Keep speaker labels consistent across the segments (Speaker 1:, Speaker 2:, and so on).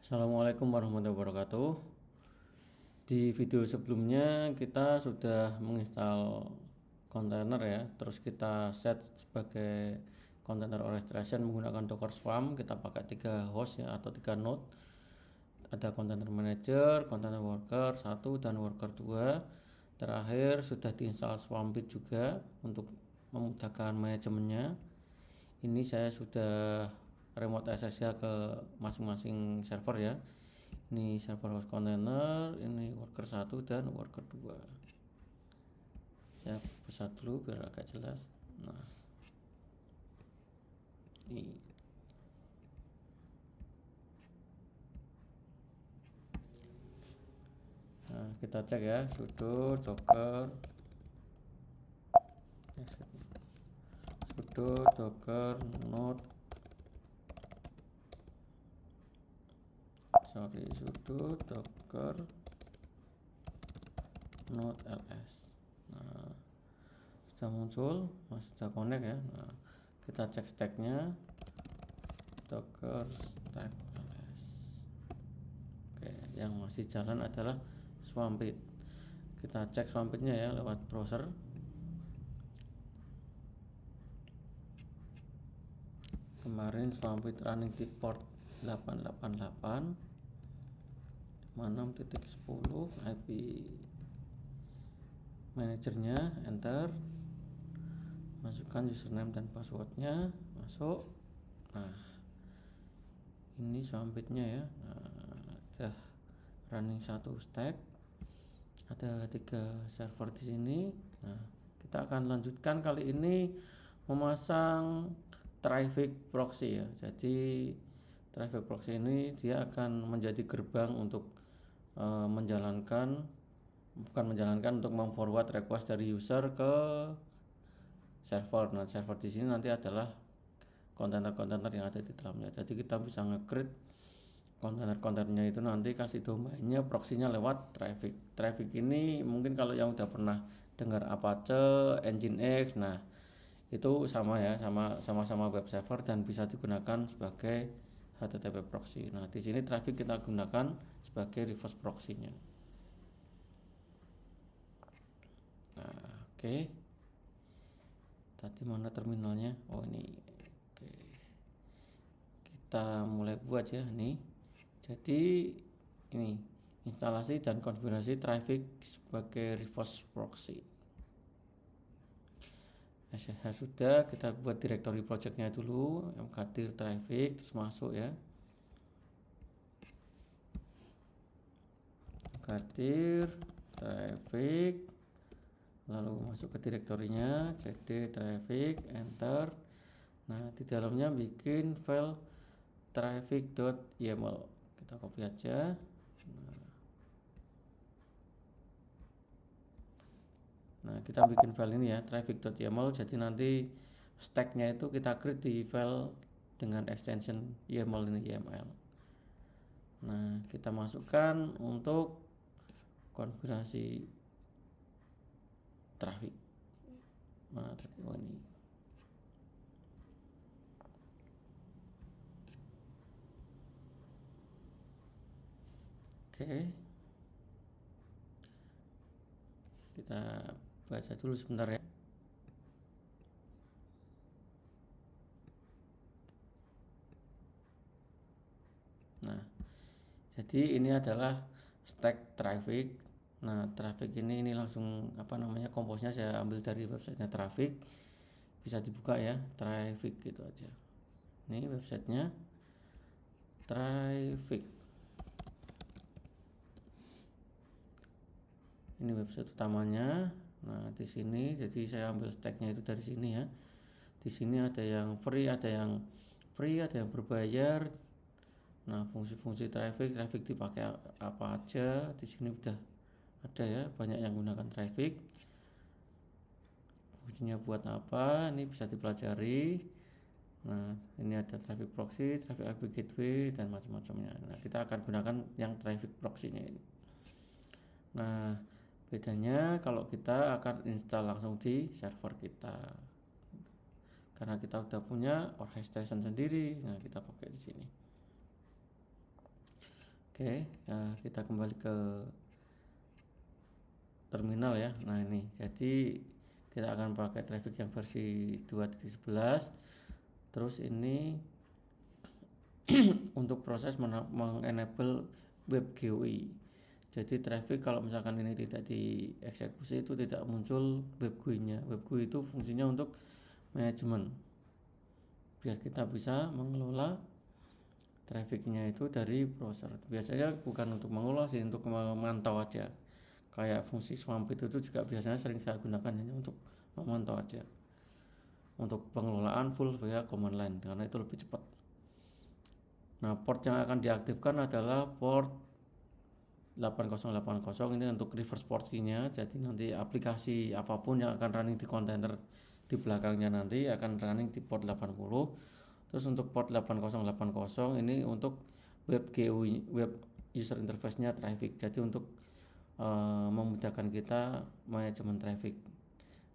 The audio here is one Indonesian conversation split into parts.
Speaker 1: Assalamualaikum warahmatullahi wabarakatuh. Di video sebelumnya kita sudah menginstal kontainer ya, terus kita set sebagai kontainer orchestration menggunakan Docker Swarm. Kita pakai 3 host ya atau 3 node. Ada container manager, container worker 1 dan worker 2. Terakhir sudah diinstal Swampit juga untuk memudahkan manajemennya. Ini saya sudah remote access ya ke masing-masing server ya. Ini server host container, ini worker 1 dan worker 2. Saya besar dulu biar agak jelas. Nah, ini. Nah, kita cek ya, sudo docker node sudo docker node ls. Nah, sudah muncul, sudah connect ya. Nah, kita cek stacknya, docker stack ls. Oke, yang masih jalan adalah Swampit. Kita cek Swampitnya ya lewat browser. Kemarin Swampit running di port 888 6.10 IP manajernya, enter, masukkan username dan passwordnya, masuk. Nah, ini Swampitnya ya. Nah, udah running 1 stack, ada 3 server di sini. Nah, kita akan lanjutkan kali ini memasang traffic proxy ya. Jadi traffic proxy ini dia akan menjadi gerbang untuk untuk memforward request dari user ke server. Nah, server di sini nanti adalah kontainer-kontainer yang ada di dalamnya. Jadi kita bisa nge-create kontainer-kontainernya itu nanti kasih domainnya proxy-nya lewat traffic. Traffic ini mungkin kalau yang udah pernah dengar Apache, Nginx, nah itu sama ya, sama-sama web server dan bisa digunakan sebagai HTTP proxy. Nah, di sini traffic kita gunakan sebagai reverse proxy-nya. Nah, oke. Tadi mana terminalnya? Oh, ini. Oke. Kita mulai buat ya nih. Jadi ini instalasi dan konfigurasi traffic sebagai reverse proxy. Nah, sudah, kita buat directory projectnya dulu, mkdir traffic, terus masuk ya. Mkdir traffic, lalu masuk ke direktorinya, cd traffic, enter. Nah, di dalamnya bikin file traffic.yml, kita copy aja. Nah, kita bikin file ini ya, traffic.yml. Jadi nanti stacknya itu kita create di file dengan extension YAML ini, YML. Nah, kita masukkan untuk konfigurasi traffic. Mana tadi? Oh, ini. Oke. Kita baca dulu sebentar ya. Nah, jadi ini adalah stack traffic. Nah, traffic ini langsung komposnya saya ambil dari websitenya traffic. Bisa dibuka ya, traffic gitu aja. Ini websitenya traffic. Ini website utamanya. Nah, di sini jadi saya ambil stacknya itu dari sini ya. Di sini ada yang free, ada yang berbayar. Nah, fungsi-fungsi traffic dipakai apa aja. Di sini udah ada ya, banyak yang menggunakan traffic. Fungsinya buat apa? Ini bisa dipelajari. Nah, ini ada traffic proxy, traffic IP gateway dan macam-macamnya. Nah, kita akan gunakan yang traffic proxy-nya ini. Nah, bedanya kalau kita akan install langsung di server kita, karena kita udah punya orchestration sendiri. Nah, kita pakai di sini. Oke, nah kita kembali ke terminal ya. Nah ini, jadi kita akan pakai traffic yang versi 2.11. Terus ini untuk proses mengenable web GUI. Jadi traffic kalau misalkan ini tidak dieksekusi itu tidak muncul web GUI-nya. Web GUI itu fungsinya untuk manajemen, biar kita bisa mengelola trafficnya itu dari browser. Biasanya bukan untuk mengelola sih, untuk memantau aja. Kayak fungsi Swampit itu juga biasanya sering saya gunakan hanya untuk memantau aja. Untuk pengelolaan full via command line karena itu lebih cepat. Nah, port yang akan diaktifkan adalah port 8080 ini untuk reverse port key-nya. Jadi nanti aplikasi apapun yang akan running di kontainer di belakangnya nanti akan running di port 80. Terus untuk port 8080 ini untuk web GUI, web user interface-nya traffic. Jadi untuk memudahkan kita manajemen traffic.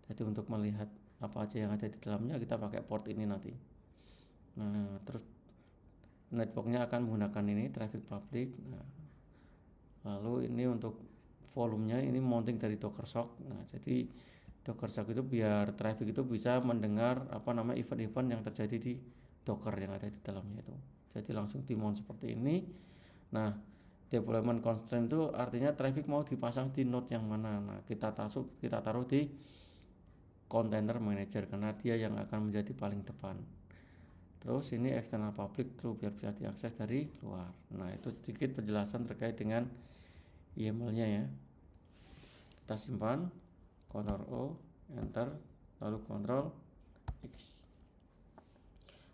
Speaker 1: Jadi untuk melihat apa aja yang ada di dalamnya kita pakai port ini nanti. Nah, terus networknya akan menggunakan ini traffic public. Nah, lalu ini untuk volumenya ini mounting dari Docker Sock. Nah, jadi Docker Sock itu biar traffic itu bisa mendengar event-event yang terjadi di Docker yang ada di dalamnya itu. Jadi langsung di mount seperti ini. Nah, deployment constraint itu artinya traffic mau dipasang di node yang mana. Nah, kita taruh di container manager karena dia yang akan menjadi paling depan. Terus ini external public true biar bisa diakses dari luar. Nah, itu sedikit penjelasan terkait dengan YAML-nya ya. Kita simpan, Ctrl O, enter, lalu Ctrl X.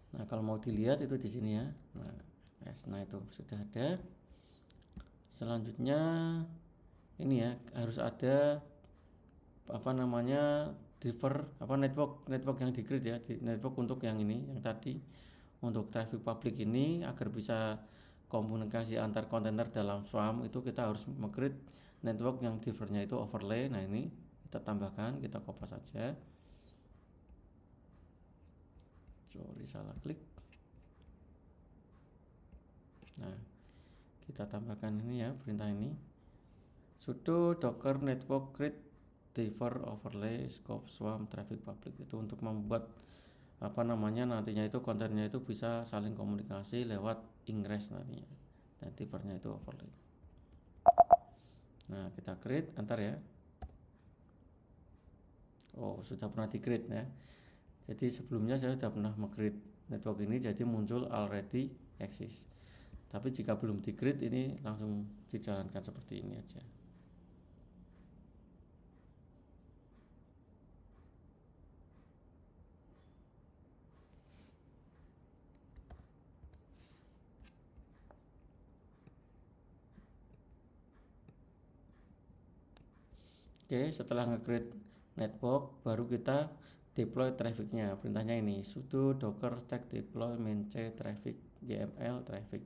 Speaker 1: Nah, kalau mau dilihat itu di sini ya. Nah itu sudah ada. Selanjutnya ini ya, harus ada driver network yang di-create ya, network untuk yang ini, yang tadi untuk traffic public ini agar bisa komunikasi antar kontainer dalam Swarm itu kita harus meng-create network yang drivernya itu overlay. Nah, ini kita tambahkan, kita copy saja. Sorry, salah klik. Nah, kita tambahkan ini ya, perintah ini sudo docker network create driver overlay scope swarm traffic public. Itu untuk membuat nantinya itu kontennya itu bisa saling komunikasi lewat ingress nantinya, dan drivernya itu overlay. Nah, kita create, enter ya. Oh, sudah pernah di create ya. Jadi sebelumnya saya sudah pernah meng-create network ini, jadi muncul already exist. Tapi jika belum di-create ini langsung dijalankan seperti ini aja. Oke, setelah nge-create network baru kita deploy trafficnya. Perintahnya ini sudo docker stack deploy main c traffic YML traffic.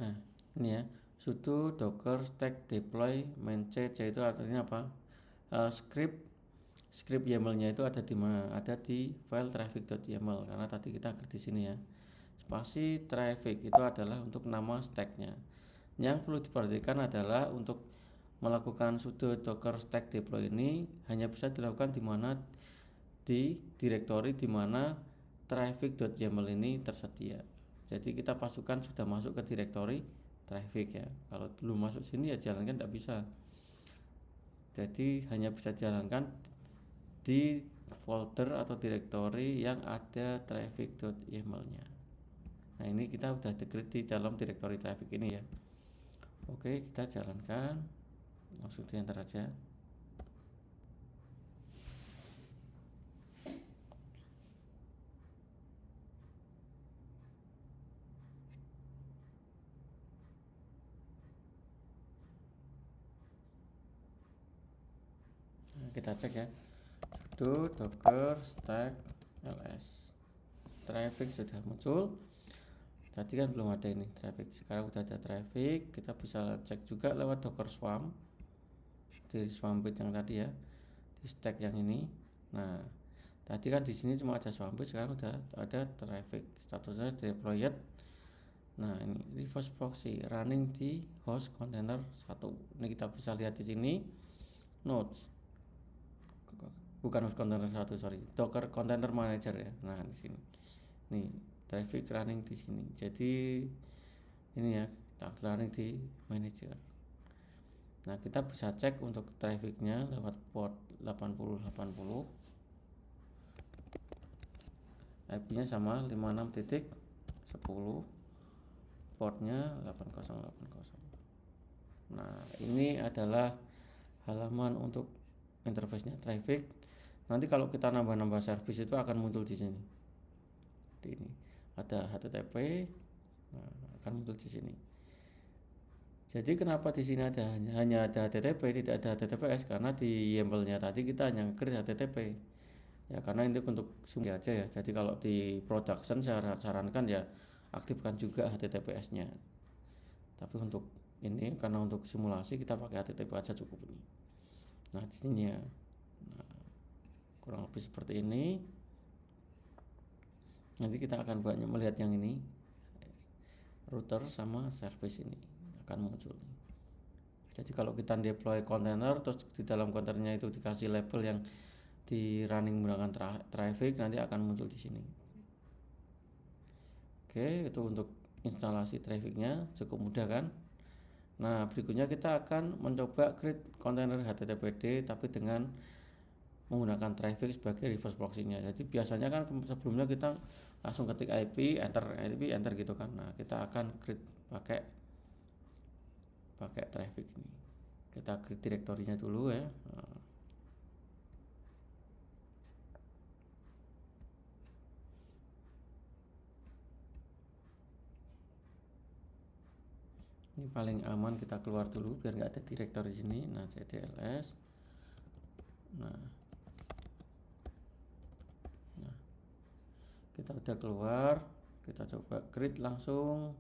Speaker 1: Nah, ini ya, sudo docker stack deploy main c itu artinya apa? Script YAML-nya itu ada di mana? Ada di file traffic.yml karena tadi kita create di sini ya. Spasi traffic itu adalah untuk nama stacknya. Yang perlu diperhatikan adalah untuk melakukan sudo docker stack deploy ini hanya bisa dilakukan di mana di direktori di mana traffic.yml ini tersedia. Jadi kita pasukan sudah masuk ke direktori traffic ya. Kalau belum masuk sini ya jalankan tidak bisa. Jadi hanya bisa jalankan di folder atau direktori yang ada traffic.yml-nya. Nah, ini kita sudah declare di dalam direktori traffic ini ya. Oke, kita jalankan. Langsung di enter aja. Nah, kita cek ya. Sudo docker stack ls. Traffic sudah muncul. Tadi kan belum ada ini traffic, sekarang udah ada traffic. Kita bisa cek juga lewat docker swarm di swampit yang tadi ya, di stack yang ini. Nah, Tadi kan di sini cuma ada Swampus, sekarang udah ada traffic, statusnya deployed. Nah, ini reverse proxy running di host container 1. Ini kita bisa lihat di sini nodes. Bukan host container 1, sorry. Docker container manager ya. Nah, di sini. Nih, traffic running di sini. Jadi ini ya, running di manager. Nah, kita bisa cek untuk trafficnya lewat port 8080. IP-nya sama 56.10, portnya 8080. Nah, ini adalah halaman untuk interface-nya traffic. Nanti kalau kita nambah-nambah service itu akan muncul di sini. Di ini ada HTTP, nah, akan muncul di sini. Jadi kenapa di sini hanya ada HTTP, tidak ada HTTPS? Karena di YAML-nya tadi kita hanya create HTTP. Ya, karena ini untuk simulasi aja ya. Jadi kalau di production saya sarankan ya aktifkan juga HTTPS-nya. Tapi untuk ini karena untuk simulasi kita pakai HTTP aja cukup ini. Nah, di sini ya. Nah, kurang lebih seperti ini. Nanti kita akan banyak melihat yang ini. Router sama service ini akan muncul. Jadi kalau kita deploy kontainer terus di dalam kontainernya itu dikasih label yang di running menggunakan traffic, nanti akan muncul di sini. Oke, itu untuk instalasi trafficnya cukup mudah kan. Nah, berikutnya kita akan mencoba create container HTTPD tapi dengan menggunakan traffic sebagai reverse proxy-nya. Jadi biasanya kan sebelumnya kita langsung ketik IP enter gitu kan. Nah, kita akan create pakai traffic ini. Kita create direktorinya dulu ya. Nah, ini paling aman, kita keluar dulu biar nggak ada direktori di sini. Nah, cdls. Nah, kita udah keluar, kita coba create langsung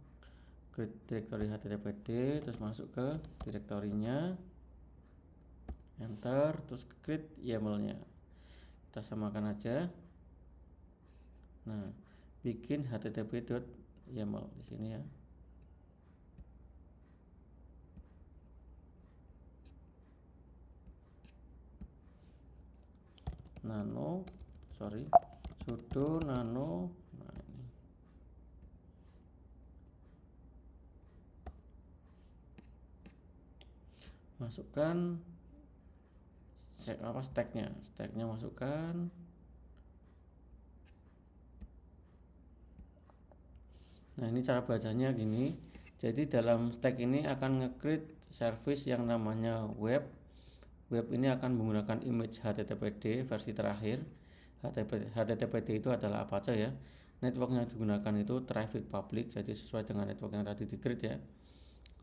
Speaker 1: create directory HTTPD, terus masuk ke direktorinya, enter, terus create YAML-nya. Kita samakan aja. Nah, bikin http.yaml di sini ya. Sudo nano. Nah, ini masukkan stacknya masukkan. Nah, ini cara bacanya gini. Jadi dalam stack ini akan nge-create service yang namanya web. Web ini akan menggunakan image HTTPD versi terakhir. HTTPD itu adalah apa aja ya. Network yang digunakan itu traffic public, jadi sesuai dengan network yang tadi di-create ya.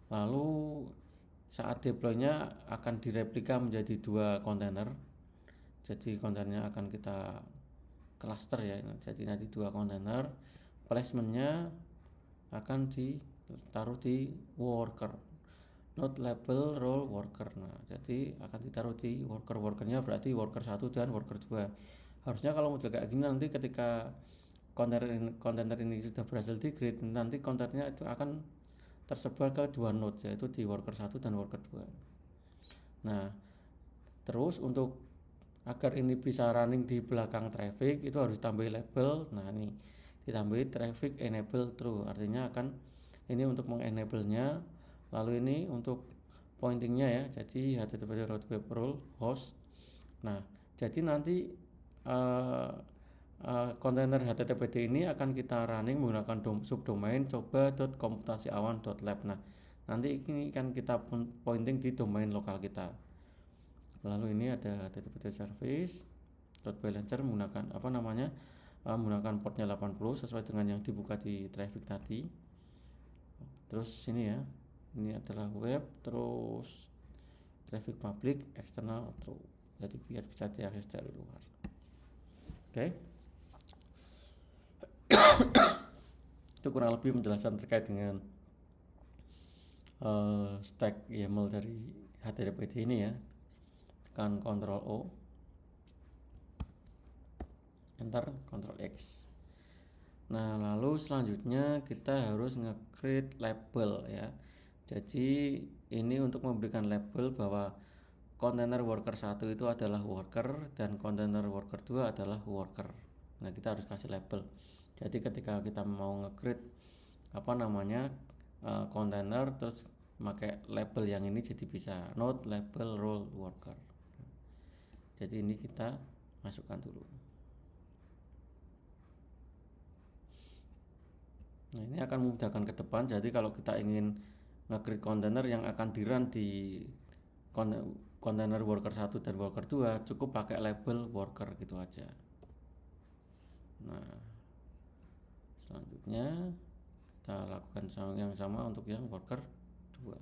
Speaker 1: Lalu saat deploy-nya akan direplika menjadi 2 kontainer. Jadi kontainernya akan kita cluster ya. Jadi nanti 2 kontainer. Placement-nya akan ditaruh di worker, not label role worker. Nah, jadi akan ditaruh di workernya berarti worker 1 dan worker 2. Harusnya kalau model kayak gini nanti ketika kontainer ini sudah berhasil di-create, nanti kontainernya itu akan tersebar ke 2 node, yaitu di worker 1 dan worker 2. Nah, terus untuk agar ini bisa running di belakang traffic itu harus tambahin label. Nah, ini ditambahi traffic enable true, artinya akan ini untuk mengenable-nya. Lalu ini untuk pointingnya ya, jadi http route web role host. Nah, jadi nanti kontainer HTTPD ini akan kita running menggunakan subdomain coba.komputasiawan.lab. Nah, nanti ini kan kita pointing di domain lokal kita. Lalu ini ada HTTPD service .balancer menggunakan menggunakan portnya 80 sesuai dengan yang dibuka di traffic tadi. Terus ini ya, ini adalah web, terus traffic public external true, jadi biar bisa diakses dari luar. Oke. Itu kurang lebih penjelasan terkait dengan stack YAML dari HTTPD ini ya. Tekan Ctrl O. enter Ctrl X. Nah, lalu selanjutnya kita harus nge-create label ya. Jadi ini untuk memberikan label bahwa kontainer worker 1 itu adalah worker dan kontainer worker 2 adalah worker. Nah, kita harus kasih label. Jadi ketika kita mau nge-create kontainer terus pakai label yang ini, jadi bisa node label role worker. Jadi ini kita masukkan dulu. Nah, ini akan memudahkan ke depan. Jadi kalau kita ingin nge-create kontainer yang akan di-run di kontainer worker 1 dan worker 2, cukup pakai label worker gitu aja. Nah, selanjutnya kita lakukan yang sama untuk yang worker 2.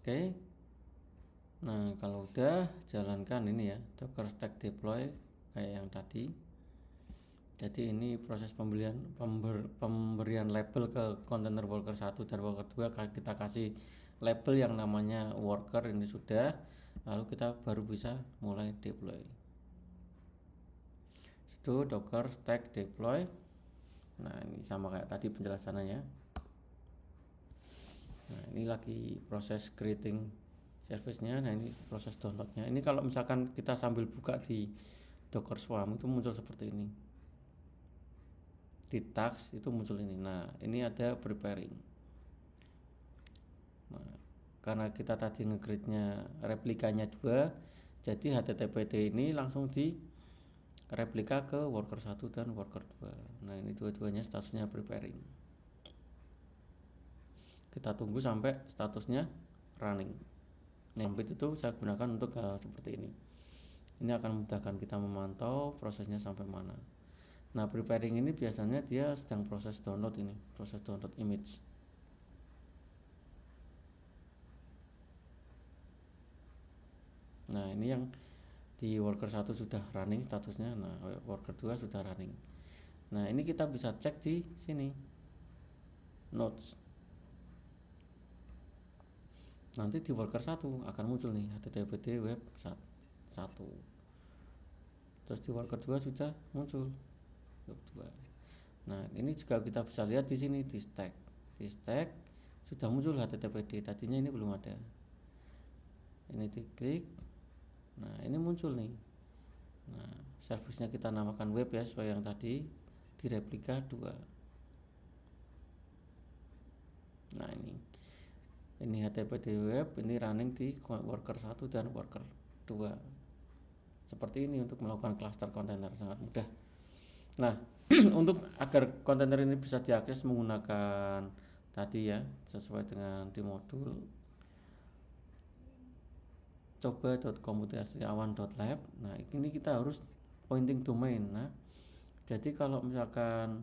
Speaker 1: Oke. Nah, kalau udah, jalankan ini ya, docker stack deploy kayak yang tadi. Jadi ini proses pemberian label ke kontainer worker 1 dan worker 2. Kita kasih label yang namanya worker, ini sudah. Lalu kita baru bisa mulai deploy. Itu docker stack deploy. Nah, ini sama kayak tadi penjelasannya. Nah, ini lagi proses creating service-nya. Nah, ini proses download-nya. Ini kalau misalkan kita sambil buka di Docker Swarm itu muncul seperti ini. Di tags itu muncul ini. Nah, ini ada preparing. Nah, karena kita tadi nge-create-nya replikanya 2, jadi HTTPD ini langsung di replika ke worker 1 dan worker 2. Nah, ini dua-duanya statusnya preparing. Kita tunggu sampai statusnya running. Nambit itu saya gunakan untuk hal seperti ini. Ini akan memudahkan kita memantau prosesnya sampai mana. Nah, preparing ini biasanya dia sedang proses download ini, proses download image. Nah, ini yang di worker 1 sudah running statusnya. Nah, worker 2 sudah running. Nah, ini kita bisa cek di sini. Notes. Nanti di worker 1 akan muncul nih httpd web 1. Terus di worker 2 sudah muncul web 2. Nah, ini juga kita bisa lihat di sini di stack. Di stack sudah muncul httpd, tadinya ini belum ada. Ini diklik. Nah, ini muncul nih. Nah, servisnya kita namakan web ya, sesuai yang tadi, di replika 2. Nah, ini httpd web, ini running di worker 1 dan worker 2. Seperti ini untuk melakukan cluster kontainer, sangat mudah. Nah, untuk agar kontainer ini bisa diakses menggunakan tadi ya, sesuai dengan di modul coba.komputasiawan.lab. Nah, ini kita harus pointing domain. Nah, jadi kalau misalkan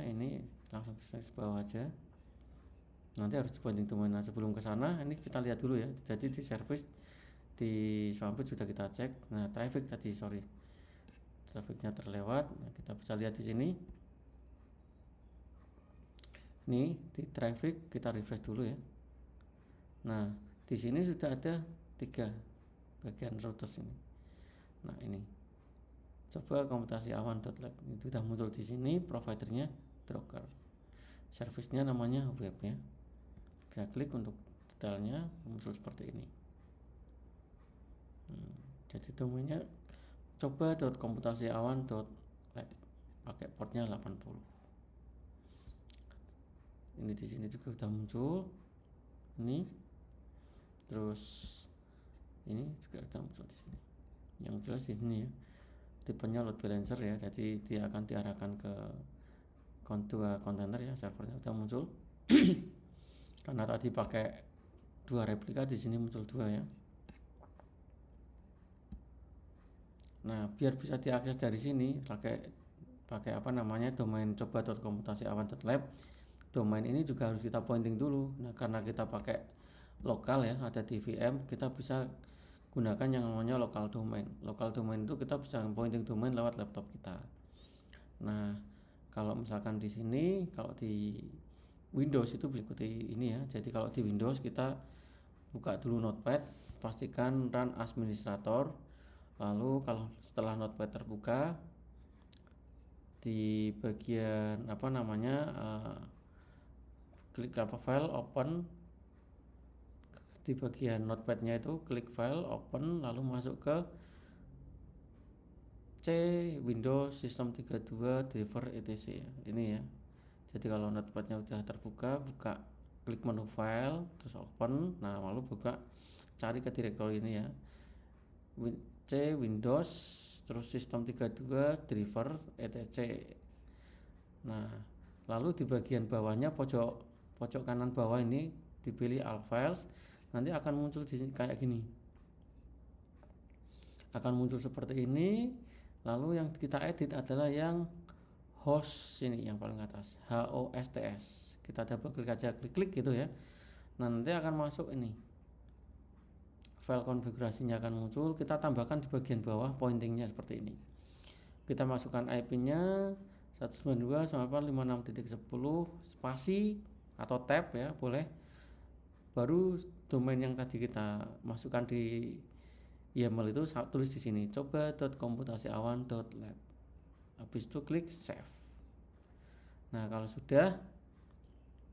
Speaker 1: ini langsung ke bawah aja. Nanti harus di pointing domain. Nah, sebelum ke sana ini kita lihat dulu ya. Jadi di service di Swampit sudah kita cek. Nah, traffic tadi trafficnya terlewat. Nah, kita bisa lihat di sini. Nih di traffic kita refresh dulu ya. Nah, di sini sudah ada 3 bagian routers ini. Nah, ini coba komputasiawan.lab itu sudah muncul di sini. Providernya Docker, servicenya namanya web ya. Kita klik untuk detailnya, muncul seperti ini. Jadi domainnya coba.komputasiawan.lab, pakai portnya 80. Ini di sini juga sudah muncul. Ini terus ini juga sudah muncul di sini. Yang jelas di sini ya, tipenya load balancer ya, jadi dia akan diarahkan ke dua kontainer ya, servernya sudah muncul. Karena tadi pakai 2 replika, di sini muncul 2 ya. Nah, biar bisa diakses dari sini pakai domain coba.komputasiawan.lab. Domain ini juga harus kita pointing dulu. Nah, karena kita pakai lokal ya, ada di VM, kita bisa gunakan yang namanya local domain. Local domain itu kita bisa pointing domain lewat laptop kita. Nah, kalau misalkan di sini, kalau di Windows itu ikuti ini ya. Jadi kalau di Windows kita buka dulu Notepad, pastikan run administrator. Lalu kalau setelah Notepad terbuka, di bagian klik file open, di bagian notepadnya itu klik file open, lalu masuk ke C Windows System 32 driver etc. Ini ya. Jadi kalau notepadnya udah terbuka, buka klik menu file terus open, nah lalu buka, cari ke direktori ini ya, C Windows terus System 32 driver etc. Nah lalu di bagian bawahnya pojok kanan bawah ini dipilih all files, nanti akan muncul di sini kayak gini, akan muncul seperti ini. Lalu yang kita edit adalah yang host ini, yang paling atas, HOSTS. Kita double klik aja, klik gitu ya. Nah nanti akan masuk ini, file konfigurasinya akan muncul. Kita tambahkan di bagian bawah pointingnya seperti ini. Kita masukkan IP-nya 192.168.56.10 spasi atau tab ya, boleh. Baru domain yang tadi kita masukkan di YAML itu tulis di sini, coba.komputasiawan.lab. Habis itu klik save. Nah kalau sudah,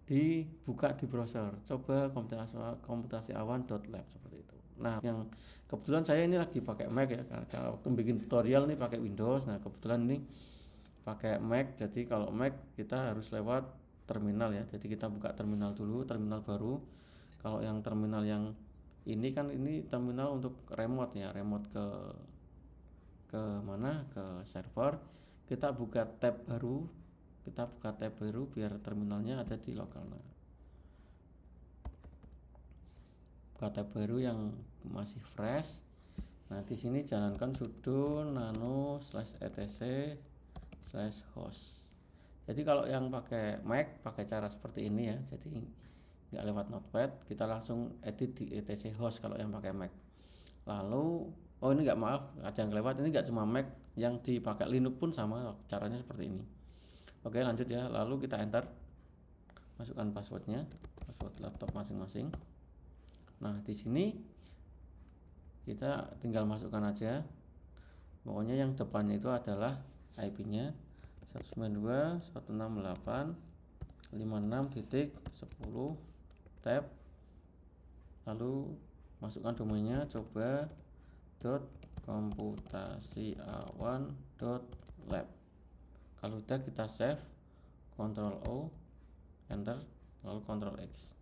Speaker 1: dibuka di browser, coba komputasiawan.lab seperti itu. Nah yang kebetulan saya ini lagi pakai Mac ya, karena kalau bikin tutorial nih pakai Windows. Nah kebetulan ini pakai Mac, jadi kalau Mac kita harus lewat terminal ya. Jadi kita buka terminal dulu, terminal baru. Kalau yang terminal yang ini kan, ini terminal untuk remote ya, remote ke mana, ke server. Kita buka tab baru, biar terminalnya ada di lokalnya. Buka tab baru yang masih fresh. Nah di sini jalankan sudo nano /etc/host. Jadi kalau yang pakai Mac pakai cara seperti ini ya, jadi nggak lewat Notepad, kita langsung edit di etc host kalau yang pakai Mac. Lalu ini nggak, maaf, ada yang lewat, ini nggak cuma Mac, yang dipakai Linux pun sama caranya seperti ini. Oke lanjut ya, lalu kita enter, masukkan passwordnya, password laptop masing-masing. Nah di sini kita tinggal masukkan aja, pokoknya yang depannya itu adalah IP-nya 192.168.56.10 tab, lalu masukkan domainnya coba.komputasiawan.lab. Kalau udah kita save, Ctrl O, enter, lalu Ctrl X.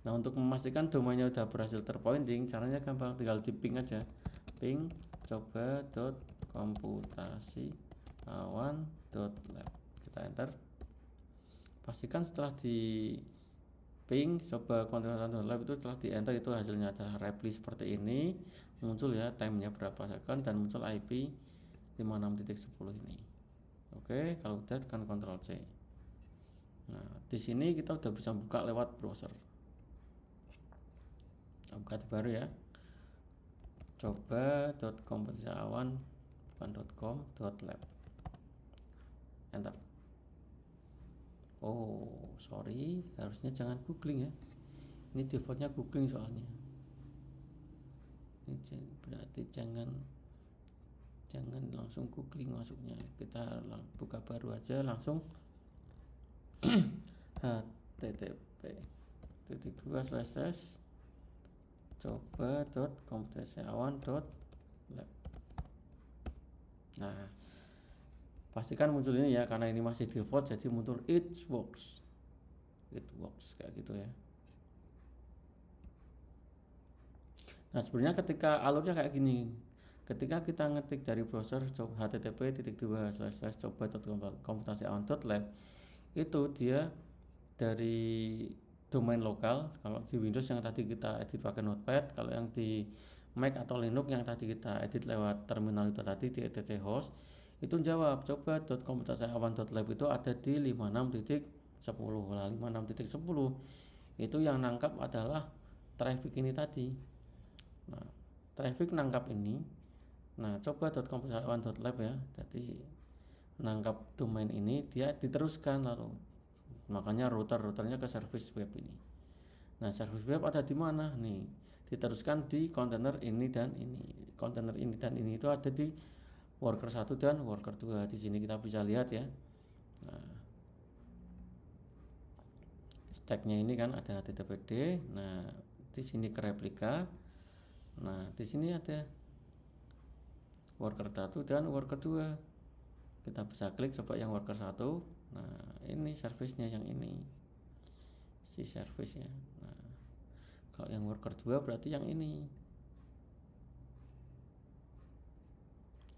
Speaker 1: Nah untuk memastikan domainnya udah berhasil terpointing, caranya gampang, tinggal di ping aja, ping coba.komputasiawan.lab. Kita enter. Pastikan setelah di ping coba komputasiawan.lab itu setelah di enter itu hasilnya adalah reply seperti ini, muncul ya timenya berapa second dan muncul IP 56.10 ini. Oke, kalau udah tekan Ctrl C. Nah di sini kita udah bisa buka lewat browser. Buka baru ya, coba.komputasiawan .com.lab, enter. Oh sorry, harusnya jangan googling ya, ini defaultnya googling soalnya. Ini berarti jangan langsung googling masuknya, kita buka baru aja langsung http://coba.komputasiawan.lab. Nah pastikan muncul ini ya, karena ini masih default jadi muncul it works kayak gitu ya. Nah sebenarnya ketika alurnya kayak gini, ketika kita ngetik dari browser http://coba.komputasiawan.lab, itu dia dari domain lokal. Kalau di Windows yang tadi kita edit pakai Notepad, kalau yang di Mac atau Linux yang tadi kita edit lewat terminal itu tadi di etc host, itu jawab coba.komputasiawan.lab itu ada di 56.10. Nah 56.10 itu yang nangkap adalah traffic ini tadi. Nah traffic nangkap ini, nah coba.komputasiawan.lab ya, jadi nangkap domain ini, dia diteruskan lalu, makanya routernya ke service web ini. Nah, service web ada di mana nih? Diteruskan di kontainer ini dan ini. Kontainer ini dan ini itu ada di worker 1 dan worker 2. Di sini kita bisa lihat ya. Nah, stacknya ini kan ada httpd. Nah, di sini ke replika. Nah, di sini ada worker 1 dan worker 2. Kita bisa klik coba yang worker 1. Nah, ini servicenya yang ini. Si service ya. Nah, kalau yang worker 2 berarti yang ini.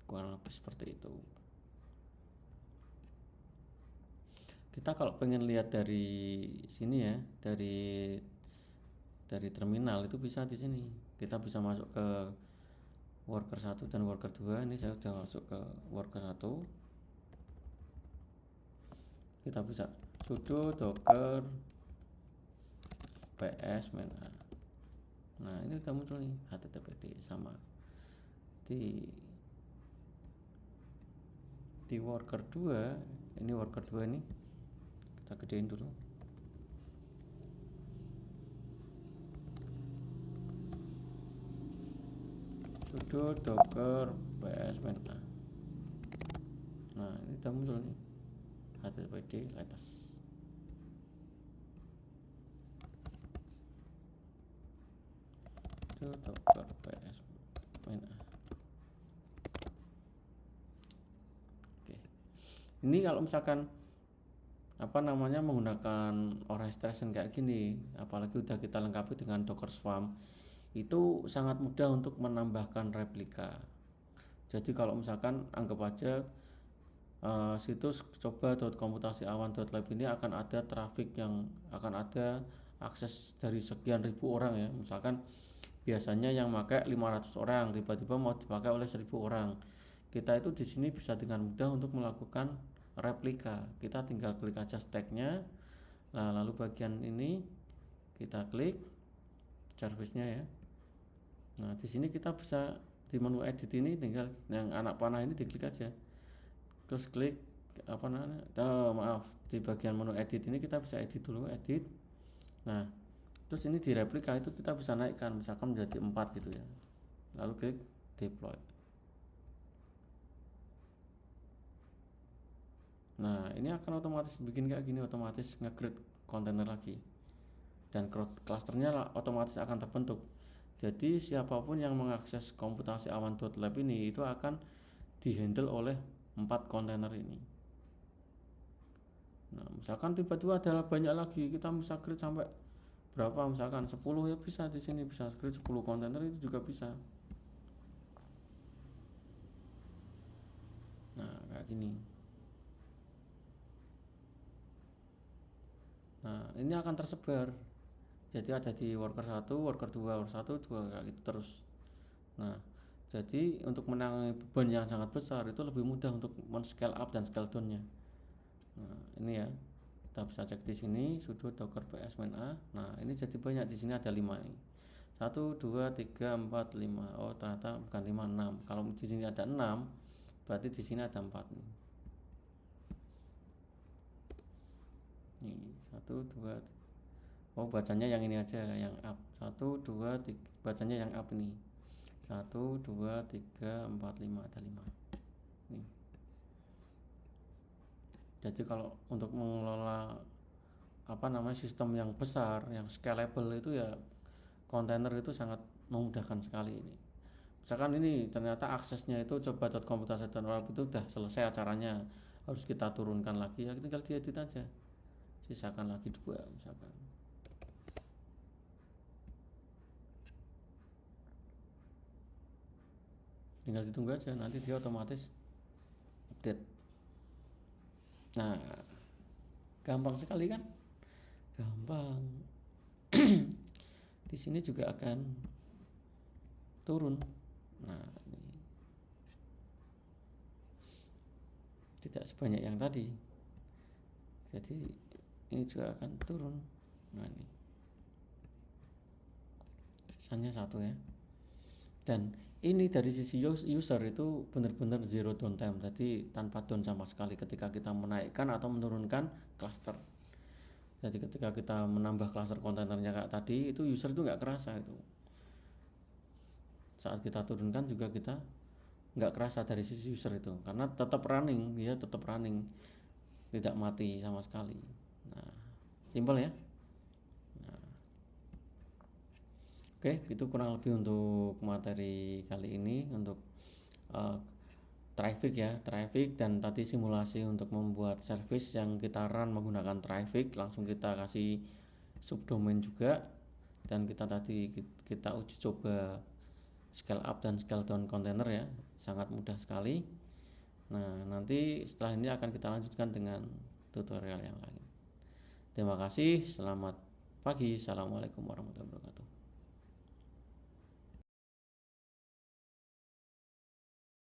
Speaker 1: Kurang lebih seperti itu. Kita kalau pengen lihat dari sini ya, dari terminal itu bisa di sini. Kita bisa masuk ke worker 1 dan worker 2. Ini saya sudah masuk ke worker 1. Kita bisa sudo docker ps -a. Nah, ini udah muncul nih httpd sama di worker 2. Ini worker 2 ini kita gedein dulu. Sudo docker ps -a. Nah, ini udah muncul nih httpd latest. Sudo docker ps -a. Oke. Ini kalau misalkan menggunakan orchestration kayak gini, apalagi udah kita lengkapi dengan Docker Swarm, itu sangat mudah untuk menambahkan replika. Jadi kalau misalkan anggap aja situs coba.komputasiawan.lab ini akan ada traffic yang akan ada akses dari sekian ribu orang ya. Misalkan biasanya yang pakai 500 orang, tiba-tiba mau dipakai oleh 1000 orang. Kita itu di sini bisa dengan mudah untuk melakukan replika. Kita tinggal klik aja stacknya. Nah, lalu bagian ini kita klik service-nya ya. Nah, di sini kita bisa di menu edit ini tinggal yang anak panah ini diklik aja. Terus klik di bagian menu edit ini kita bisa edit dulu, edit. Nah, terus ini di replika itu kita bisa naikkan misalkan menjadi 4 gitu ya. Lalu klik deploy. Nah, ini akan otomatis bikin kayak gini, otomatis nge-create kontainer lagi. Dan clusternya otomatis akan terbentuk. Jadi siapapun yang mengakses komputasi awan.lab ini itu akan dihandle oleh 4 kontainer ini. Nah, misalkan tiba-tiba ada banyak lagi, kita bisa create sampai berapa, misalkan 10 ya bisa, di sini bisa create 10 kontainer itu juga bisa. Nah, kayak gini. Nah, ini akan tersebar. Jadi ada di worker 1, worker 2, worker 1, 2 kayak gitu terus. Nah, jadi untuk menangani beban yang sangat besar itu lebih mudah untuk men-scale up dan scale down-nya. Nah, ini ya. Kita bisa cek di sini sudo docker ps -a. Nah, ini jadi banyak, di sini ada 5 nih. 1 2 3 4 5. Oh, ternyata bukan 5, 6. Kalau di sini ada 6, berarti di sini ada 4 nih. Nih, 1 2. Oh, bacanya yang ini aja, yang up. 1 2 3, bacanya yang up ini. 1 2 3 4 5, ada 5. Nih. Jadi kalau untuk mengelola sistem yang besar, yang scalable itu ya kontainer itu sangat memudahkan sekali ini. Misalkan ini ternyata aksesnya itu coba.komputasi.lab itu udah selesai acaranya, harus kita turunkan lagi ya, tinggal diedit aja, sisakan lagi 2 misalkan. Tinggal ditunggu aja, nanti dia otomatis update. Nah, gampang sekali kan? Gampang. Di sini juga akan turun. Nah, ini tidak sebanyak yang tadi. Jadi ini juga akan turun. Nah, ini sisanya 1 ya. Dan ini dari sisi user itu benar-benar zero downtime, jadi tanpa down sama sekali ketika kita menaikkan atau menurunkan cluster. Jadi ketika kita menambah cluster kontainernya kayak tadi, itu user itu nggak kerasa itu. Saat kita turunkan juga kita nggak kerasa dari sisi user itu, karena tetap running, dia tetap running, tidak mati sama sekali. Nah, simpel ya. Nah, oke, itu kurang lebih untuk materi kali ini untuk uh, traffic dan tadi simulasi untuk membuat service yang kita run menggunakan traffic, langsung kita kasih subdomain juga, dan kita uji coba scale up dan scale down container ya, sangat mudah sekali. Nah, nanti setelah ini akan kita lanjutkan dengan tutorial yang lain. Terima kasih, selamat pagi, assalamualaikum warahmatullahi wabarakatuh.